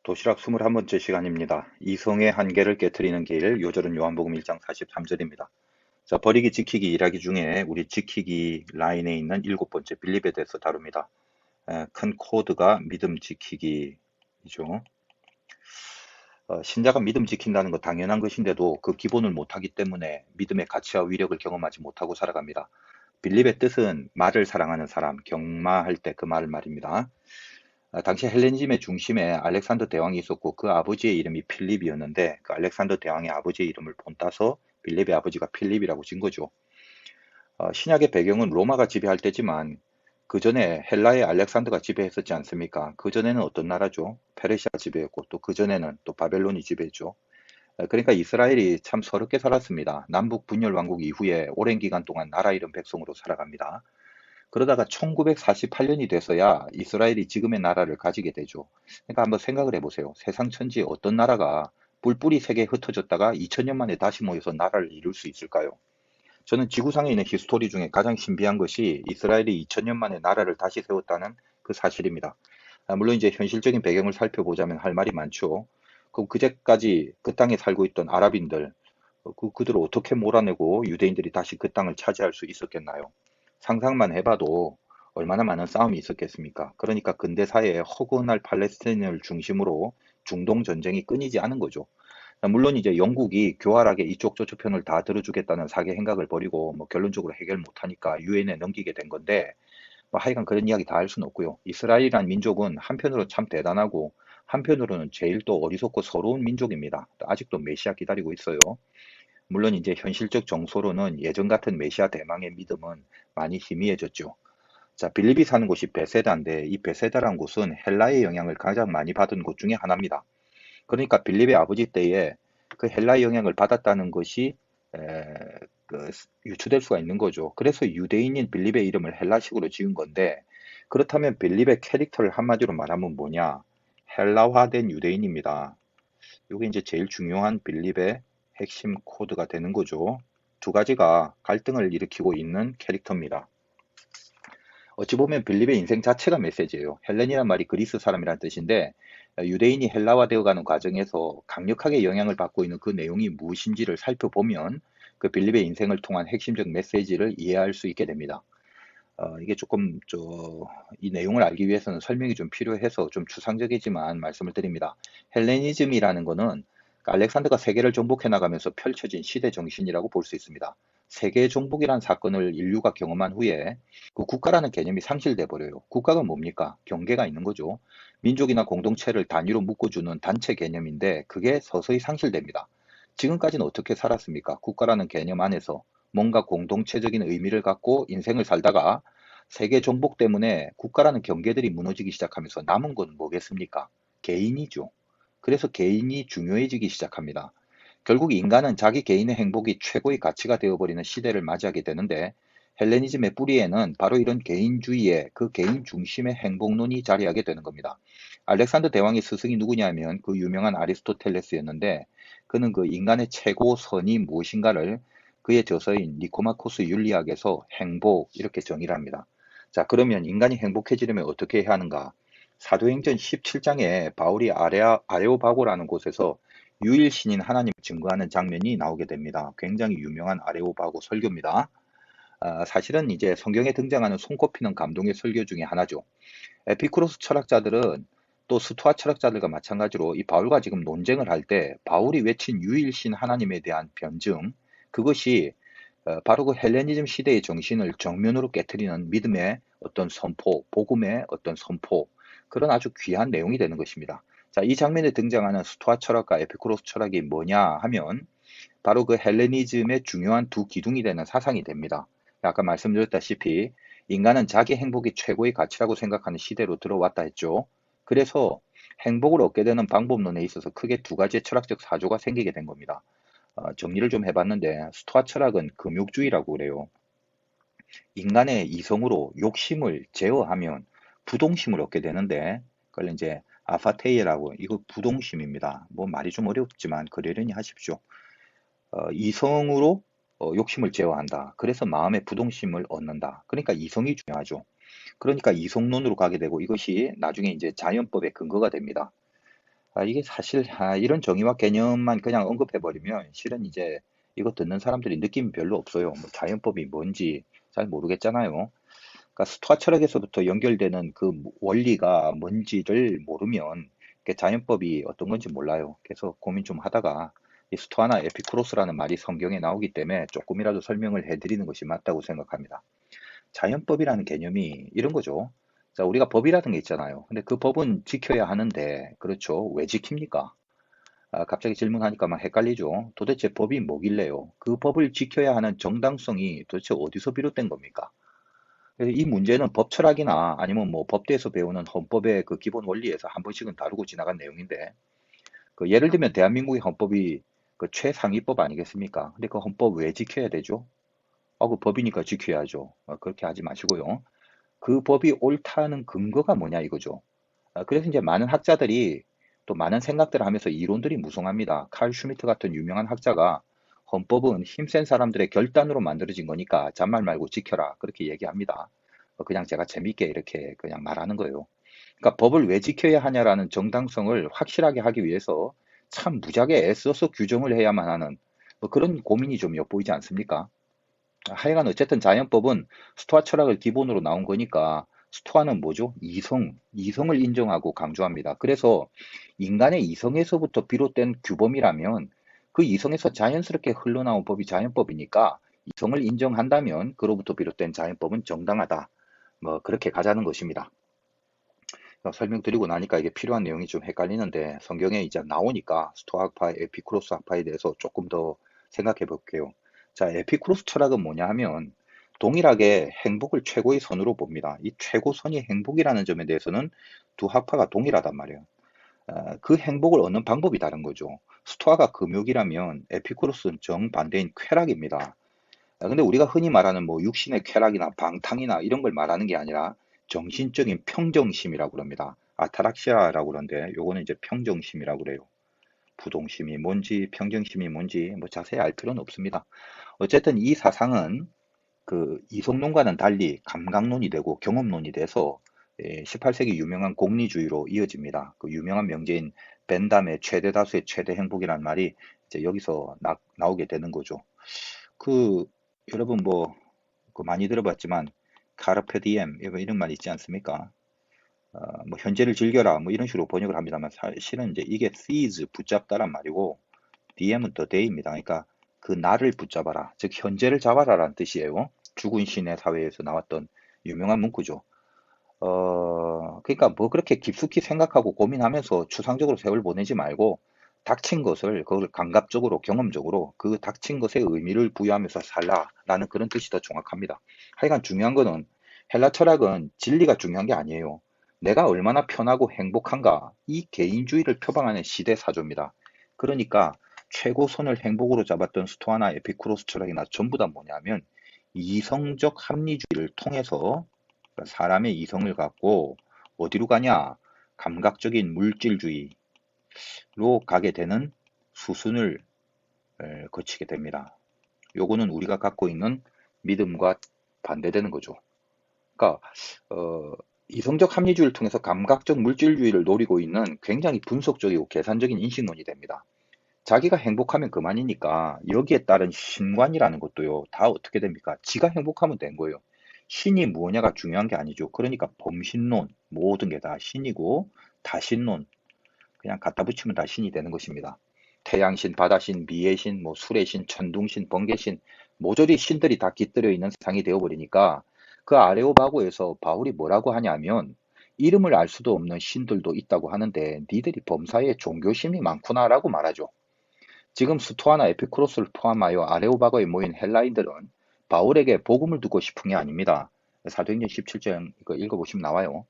도시락 21번째 시간입니다. 이성의 한계를 깨트리는 길, 요절은 요한복음 1장 43절입니다. 자, 버리기, 지키기, 일하기 중에 우리 지키기 라인에 있는 7번째 빌립에 대해서 다룹니다. 큰 코드가 믿음 지키기이죠. 신자가 믿음 지킨다는 거 당연한 것인데도 그 기본을 못하기 때문에 믿음의 가치와 위력을 경험하지 못하고 살아갑니다. 빌립의 뜻은 말을 사랑하는 사람, 경마할 때 그 말 말입니다. 당시 헬레니즘의 중심에 알렉산더 대왕이 있었고 그 아버지의 이름이 필립이었는데 그 알렉산더 대왕의 아버지의 이름을 본따서 빌립의 아버지가 필립이라고 진 거죠. 신약의 배경은 로마가 지배할 때지만 그 전에 헬라의 알렉산더가 지배했었지 않습니까? 그 전에는 어떤 나라죠? 페르시아가 지배했고 또 그 전에는 또 바벨론이 지배했죠. 그러니까 이스라엘이 참 서럽게 살았습니다. 남북 분열 왕국 이후에 오랜 기간 동안 나라 잃은 백성으로 살아갑니다. 그러다가 1948년이 돼서야 이스라엘이 지금의 나라를 가지게 되죠. 그러니까 한번 생각을 해보세요. 세상 천지에 어떤 나라가 뿔뿔이 세계에 흩어졌다가 2000년 만에 다시 모여서 나라를 이룰 수 있을까요? 저는 지구상에 있는 히스토리 중에 가장 신비한 것이 이스라엘이 2000년 만에 나라를 다시 세웠다는 그 사실입니다. 물론 이제 현실적인 배경을 살펴보자면 할 말이 많죠. 그제까지 그 땅에 살고 있던 아랍인들, 그들을 어떻게 몰아내고 유대인들이 다시 그 땅을 차지할 수 있었겠나요? 상상만 해봐도 얼마나 많은 싸움이 있었겠습니까? 그러니까 근대사회에 허구날 팔레스타인을 중심으로 중동 전쟁이 끊이지 않은 거죠. 물론 이제 영국이 교활하게 이쪽 저쪽 편을 다 들어주겠다는 사개 행각을 벌이고 뭐 결론적으로 해결 못하니까 유엔에 넘기게 된 건데 뭐 하여간 그런 이야기 다 할 수는 없고요. 이스라엘이란 민족은 한편으로 참 대단하고 한편으로는 제일 또 어리석고 서러운 민족입니다. 아직도 메시아 기다리고 있어요. 물론 이제 현실적 정서로는 예전 같은 메시아 대망의 믿음은 많이 희미해졌죠. 자, 빌립이 사는 곳이 베세다인데 이 베세다란 곳은 헬라의 영향을 가장 많이 받은 곳 중에 하나입니다. 그러니까 빌립의 아버지 때에 그 헬라의 영향을 받았다는 것이 에, 유추될 수가 있는 거죠. 그래서 유대인인 빌립의 이름을 헬라식으로 지은 건데 그렇다면 빌립의 캐릭터를 한마디로 말하면 뭐냐? 헬라화된 유대인입니다. 이게 이제 제일 중요한 빌립의 핵심 코드가 되는 거죠. 두 가지가 갈등을 일으키고 있는 캐릭터입니다. 어찌 보면 빌립의 인생 자체가 메시지예요. 헬렌이란 말이 그리스 사람이란 뜻인데 유대인이 헬라화되어가는 과정에서 강력하게 영향을 받고 있는 그 내용이 무엇인지를 살펴보면 그 빌립의 인생을 통한 핵심적 메시지를 이해할 수 있게 됩니다. 이게 조금 이 내용을 알기 위해서는 설명이 좀 필요해서 좀 추상적이지만 말씀을 드립니다. 헬레니즘이라는 거는 알렉산더가 세계를 정복해 나가면서 펼쳐진 시대 정신이라고 볼 수 있습니다. 세계 정복이란 사건을 인류가 경험한 후에 그 국가라는 개념이 상실돼 버려요. 국가가 뭡니까? 경계가 있는 거죠. 민족이나 공동체를 단위로 묶어주는 단체 개념인데 그게 서서히 상실됩니다. 지금까지는 어떻게 살았습니까? 국가라는 개념 안에서 뭔가 공동체적인 의미를 갖고 인생을 살다가 세계 정복 때문에 국가라는 경계들이 무너지기 시작하면서 남은 건 뭐겠습니까? 개인이죠. 그래서 개인이 중요해지기 시작합니다. 결국 인간은 자기 개인의 행복이 최고의 가치가 되어버리는 시대를 맞이하게 되는데 헬레니즘의 뿌리에는 바로 이런 개인주의의 그 개인 중심의 행복론이 자리하게 되는 겁니다. 알렉산더 대왕의 스승이 누구냐면 그 유명한 아리스토텔레스였는데 그는 그 인간의 최고 선이 무엇인가를 그의 저서인 니코마코스 윤리학에서 행복 이렇게 정의를 합니다. 자, 그러면 인간이 행복해지려면 어떻게 해야 하는가? 사도행전 17장에 바울이 아레오바고라는 곳에서 유일신인 하나님을 증거하는 장면이 나오게 됩니다. 굉장히 유명한 아레오바고 설교입니다. 사실은 이제 성경에 등장하는 손꼽히는 감동의 설교 중에 하나죠. 에피쿠로스 철학자들은 또 스토아 철학자들과 마찬가지로 이 바울과 지금 논쟁을 할 때 바울이 외친 유일신 하나님에 대한 변증, 그것이 바로 그 헬레니즘 시대의 정신을 정면으로 깨뜨리는 믿음의 어떤 선포, 복음의 어떤 선포, 그런 아주 귀한 내용이 되는 것입니다. 자, 이 장면에 등장하는 스토아 철학과 에피쿠로스 철학이 뭐냐 하면 바로 그 헬레니즘의 중요한 두 기둥이 되는 사상이 됩니다. 아까 말씀드렸다시피 인간은 자기 행복이 최고의 가치라고 생각하는 시대로 들어왔다 했죠. 그래서 행복을 얻게 되는 방법론에 있어서 크게 두 가지의 철학적 사조가 생기게 된 겁니다. 정리를 좀 해봤는데 스토아 철학은 금욕주의라고 그래요. 인간의 이성으로 욕심을 제어하면 부동심을 얻게 되는데 그걸 이제 아파테이라고 이거 부동심입니다. 뭐 말이 좀 어렵지만 그러려니 하십시오. 이성으로 욕심을 제어한다. 그래서 마음의 부동심을 얻는다. 그러니까 이성이 중요하죠. 그러니까 이성론으로 가게 되고 이것이 나중에 이제 자연법의 근거가 됩니다. 이게 사실 이런 정의와 개념만 그냥 언급해버리면 실은 이제 이거 듣는 사람들이 느낌이 별로 없어요. 뭐 자연법이 뭔지 잘 모르겠잖아요. 그러니까 스토아 철학에서부터 연결되는 그 원리가 뭔지를 모르면 자연법이 어떤 건지 몰라요. 그래서 고민 좀 하다가 이 스토아나 에피쿠로스라는 말이 성경에 나오기 때문에 조금이라도 설명을 해드리는 것이 맞다고 생각합니다. 자연법이라는 개념이 이런 거죠. 자, 우리가 법이라는 게 있잖아요. 근데 그 법은 지켜야 하는데, 그렇죠. 왜 지킵니까? 갑자기 질문하니까 막 헷갈리죠. 도대체 법이 뭐길래요? 그 법을 지켜야 하는 정당성이 도대체 어디서 비롯된 겁니까? 그래서 이 문제는 법 철학이나 아니면 뭐 법대에서 배우는 헌법의 그 기본 원리에서 한 번씩은 다루고 지나간 내용인데, 그 예를 들면 대한민국의 헌법이 그 최상위법 아니겠습니까? 근데 그 헌법 왜 지켜야 되죠? 그 법이니까 지켜야죠. 그렇게 하지 마시고요. 그 법이 옳다는 근거가 뭐냐 이거죠. 그래서 이제 많은 학자들이 또 많은 생각들을 하면서 이론들이 무성합니다. 칼 슈미트 같은 유명한 학자가 헌법은 힘센 사람들의 결단으로 만들어진 거니까 잔말 말고 지켜라 그렇게 얘기합니다. 그냥 제가 재밌게 이렇게 그냥 말하는 거예요. 그러니까 법을 왜 지켜야 하냐라는 정당성을 확실하게 하기 위해서 참 무지하게 애써서 규정을 해야만 하는 뭐 그런 고민이 좀 엿보이지 않습니까? 하여간 어쨌든 자연법은 스토아 철학을 기본으로 나온 거니까 스토아는 뭐죠? 이성을 인정하고 강조합니다. 그래서 인간의 이성에서부터 비롯된 규범이라면 그 이성에서 자연스럽게 흘러나온 법이 자연법이니까 이성을 인정한다면 그로부터 비롯된 자연법은 정당하다. 뭐 그렇게 가자는 것입니다. 설명드리고 나니까 이게 필요한 내용이 좀 헷갈리는데 성경에 이제 나오니까 스토아 학파, 에피쿠로스 학파에 대해서 조금 더 생각해 볼게요. 자, 에피쿠로스 철학은 뭐냐 하면 동일하게 행복을 최고의 선으로 봅니다. 이 최고선이 행복이라는 점에 대해서는 두 학파가 동일하단 말이에요. 그 행복을 얻는 방법이 다른 거죠. 스토아가 금욕이라면 에피쿠로스는 정반대인 쾌락입니다. 근데 우리가 흔히 말하는 뭐 육신의 쾌락이나 방탕이나 이런 걸 말하는 게 아니라 정신적인 평정심이라고 그럽니다. 아타락시아라고 그러는데 요거는 이제 평정심이라고 그래요. 부동심이 뭔지 평정심이 뭔지 뭐 자세히 알 필요는 없습니다. 어쨌든 이 사상은 그 이성론과는 달리 감각론이 되고 경험론이 돼서 18세기 유명한 공리주의로 이어집니다. 그 유명한 명제인 벤담의 최대 다수의 최대 행복이란 말이 이제 여기서 나오게 되는 거죠. 그 여러분 뭐 그 많이 들어봤지만 카르페 디엠 이런 말 있지 않습니까? 뭐 현재를 즐겨라 뭐 이런 식으로 번역을 합니다만 사실은 이제 이게 seize 붙잡다란 말이고 DM은 the day입니다. 그러니까 그 날을 붙잡아라. 즉 현재를 잡아라라는 뜻이에요. 죽은 신의 사회에서 나왔던 유명한 문구죠. 그러니까 뭐 그렇게 깊숙이 생각하고 고민하면서 추상적으로 세월 보내지 말고 닥친 것을 그걸 감각적으로 경험적으로 그 닥친 것에 의미를 부여하면서 살라라는 그런 뜻이 더 정확합니다. 하여간 중요한 거는 헬라 철학은 진리가 중요한 게 아니에요. 내가 얼마나 편하고 행복한가 이 개인주의를 표방하는 시대 사조입니다. 그러니까 최고선을 행복으로 잡았던 스토아나 에피쿠로스 철학이나 전부 다 뭐냐면 이성적 합리주의를 통해서 사람의 이성을 갖고 어디로 가냐? 감각적인 물질주의로 가게 되는 수순을 거치게 됩니다. 요거는 우리가 갖고 있는 믿음과 반대되는 거죠. 그러니까 이성적 합리주의를 통해서 감각적 물질주의를 노리고 있는 굉장히 분석적이고 계산적인 인식론이 됩니다. 자기가 행복하면 그만이니까 여기에 따른 신관이라는 것도요, 다 어떻게 됩니까? 지가 행복하면 된 거예요. 신이 무엇냐가 중요한 게 아니죠. 그러니까 범신론, 모든 게 다 신이고, 다신론, 그냥 갖다 붙이면 다 신이 되는 것입니다. 태양신, 바다신, 미의 신, 뭐 술의 신, 천둥신, 번개신, 모조리 신들이 다 깃들여 있는 세상이 되어버리니까 그 아레오바고에서 바울이 뭐라고 하냐면 이름을 알 수도 없는 신들도 있다고 하는데 니들이 범사에 종교심이 많구나라고 말하죠. 지금 스토아나 에피쿠로스를 포함하여 아레오바고에 모인 헬라인들은 바울에게 복음을 두고 싶은 게 아닙니다. 사도행전 17장 이거 읽어보시면 나와요.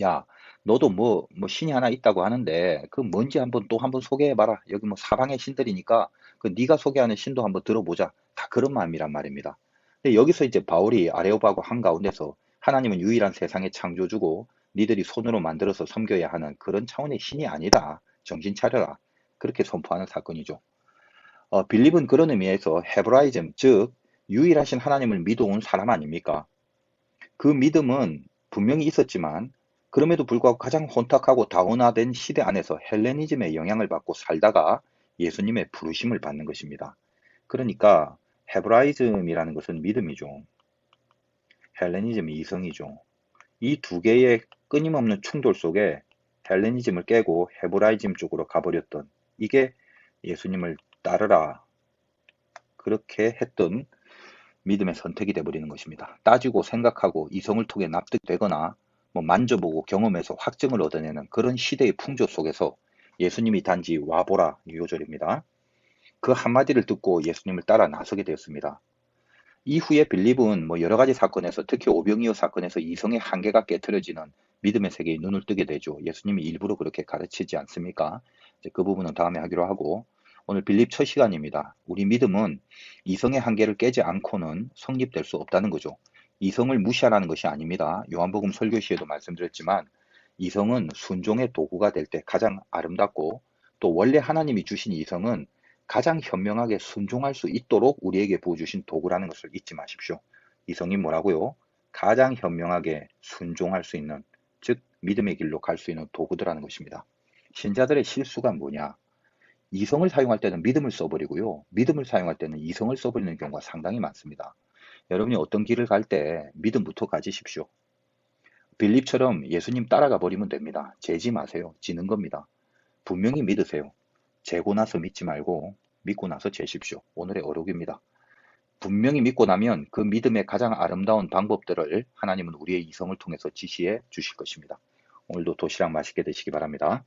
야, 너도 뭐 신이 하나 있다고 하는데 그 뭔지 한번 소개해봐라. 여기 뭐 사방의 신들이니까 그 네가 소개하는 신도 한번 들어보자. 다 그런 마음이란 말입니다. 근데 여기서 이제 바울이 아레오바고 한가운데서 하나님은 유일한 세상의 창조주고 니들이 손으로 만들어서 섬겨야 하는 그런 차원의 신이 아니다. 정신 차려라. 그렇게 선포하는 사건이죠. 빌립은 그런 의미에서 헤브라이즘, 즉 유일하신 하나님을 믿어온 사람 아닙니까? 그 믿음은 분명히 있었지만 그럼에도 불구하고 가장 혼탁하고 다원화된 시대 안에서 헬레니즘의 영향을 받고 살다가 예수님의 부르심을 받는 것입니다. 그러니까 헤브라이즘이라는 것은 믿음이죠. 헬레니즘이 이성이죠. 이 두 개의 끊임없는 충돌 속에 헬레니즘을 깨고 헤브라이즘 쪽으로 가버렸던, 이게 예수님을 따르라 그렇게 했던 믿음의 선택이 되어버리는 것입니다. 따지고 생각하고 이성을 통해 납득되거나 뭐 만져보고 경험해서 확증을 얻어내는 그런 시대의 풍조 속에서 예수님이 단지 와보라 유효절입니다. 그 한마디를 듣고 예수님을 따라 나서게 되었습니다. 이후에 빌립은 뭐 여러 가지 사건에서, 특히 오병이어 사건에서 이성의 한계가 깨트려지는 믿음의 세계에 눈을 뜨게 되죠. 예수님이 일부러 그렇게 가르치지 않습니까? 이제 그 부분은 다음에 하기로 하고, 오늘 빌립 첫 시간입니다. 우리 믿음은 이성의 한계를 깨지 않고는 성립될 수 없다는 거죠. 이성을 무시하라는 것이 아닙니다. 요한복음 설교 시에도 말씀드렸지만 이성은 순종의 도구가 될 때 가장 아름답고, 또 원래 하나님이 주신 이성은 가장 현명하게 순종할 수 있도록 우리에게 부어주신 도구라는 것을 잊지 마십시오. 이성이 뭐라고요? 가장 현명하게 순종할 수 있는, 즉 믿음의 길로 갈 수 있는 도구들라는 것입니다. 신자들의 실수가 뭐냐? 이성을 사용할 때는 믿음을 써버리고요. 믿음을 사용할 때는 이성을 써버리는 경우가 상당히 많습니다. 여러분이 어떤 길을 갈 때 믿음부터 가지십시오. 빌립처럼 예수님 따라가 버리면 됩니다. 재지 마세요. 지는 겁니다. 분명히 믿으세요. 재고 나서 믿지 말고 믿고 나서 재십시오. 오늘의 어록입니다. 분명히 믿고 나면 그 믿음의 가장 아름다운 방법들을 하나님은 우리의 이성을 통해서 지시해 주실 것입니다. 오늘도 도시락 맛있게 드시기 바랍니다.